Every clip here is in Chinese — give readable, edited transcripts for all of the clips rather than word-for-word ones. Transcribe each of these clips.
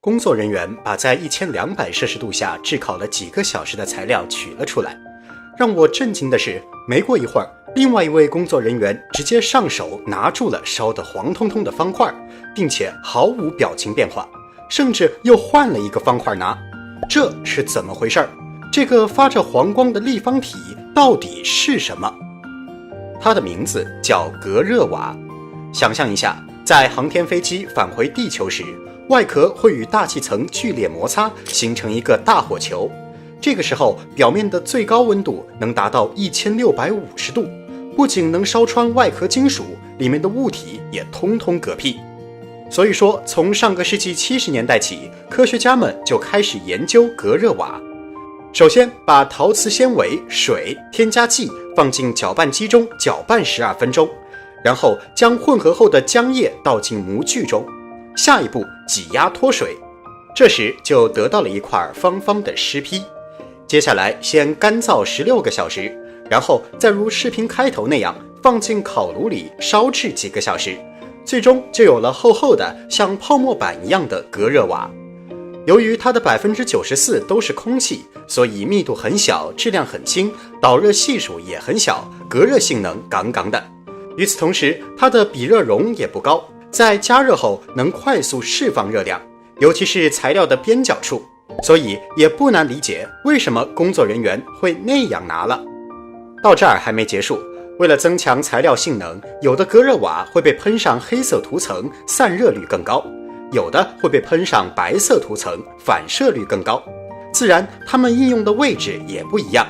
工作人员把在1200摄氏度下炙烤了几个小时的材料取了出来。让我震惊的是，没过一会儿，另外一位工作人员直接上手拿住了烧得黄彤彤的方块，并且毫无表情变化，甚至又换了一个方块拿。这是怎么回事？这个发着黄光的立方体到底是什么？它的名字叫隔热瓦。想象一下，在航天飞机返回地球时，外壳会与大气层剧烈摩擦，形成一个大火球。这个时候，表面的最高温度能达到1650度，不仅能烧穿外壳金属，里面的物体也通通嗝屁。所以说，从上个世纪70年代起，科学家们就开始研究隔热瓦。首先，把陶瓷纤维、水、添加剂放进搅拌机中搅拌12分钟，然后将混合后的浆液倒进模具中。下一步，挤压脱水，这时就得到了一块方方的湿坯。接下来先干燥16个小时，然后再如视频开头那样放进烤炉里烧制几个小时，最终就有了厚厚的像泡沫板一样的隔热瓦。由于它的94%都是空气，所以密度很小，质量很轻，导热系数也很小，隔热性能杠杠的。与此同时，它的比热容也不高，在加热后能快速释放热量，尤其是材料的边角处，所以也不难理解为什么工作人员会那样拿了。到这儿还没结束，为了增强材料性能，有的隔热瓦会被喷上黑色涂层，散热率更高，有的会被喷上白色涂层，反射率更高。自然，它们应用的位置也不一样。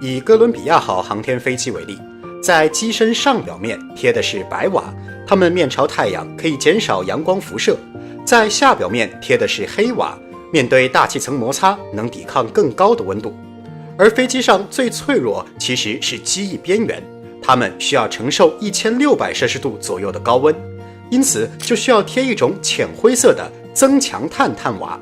以哥伦比亚号航天飞机为例，在机身上表面贴的是白瓦，它们面朝太阳，可以减少阳光辐射；在下表面贴的是黑瓦，面对大气层摩擦能抵抗更高的温度。而飞机上最脆弱其实是机翼边缘，它们需要承受1600摄氏度左右的高温，因此就需要贴一种浅灰色的增强碳碳瓦。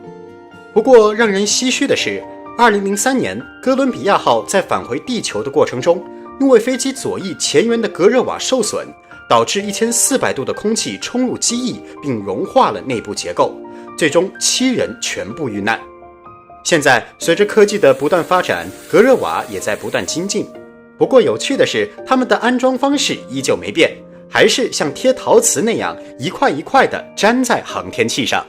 不过让人唏嘘的是，2003年哥伦比亚号在返回地球的过程中，因为飞机左翼前缘的隔热瓦受损，导致1400度的空气冲入机翼并融化了内部结构，最终7人全部遇难。现在随着科技的不断发展，隔热瓦也在不断精进。不过有趣的是，它们的安装方式依旧没变，还是像贴陶瓷那样一块一块的粘在航天器上。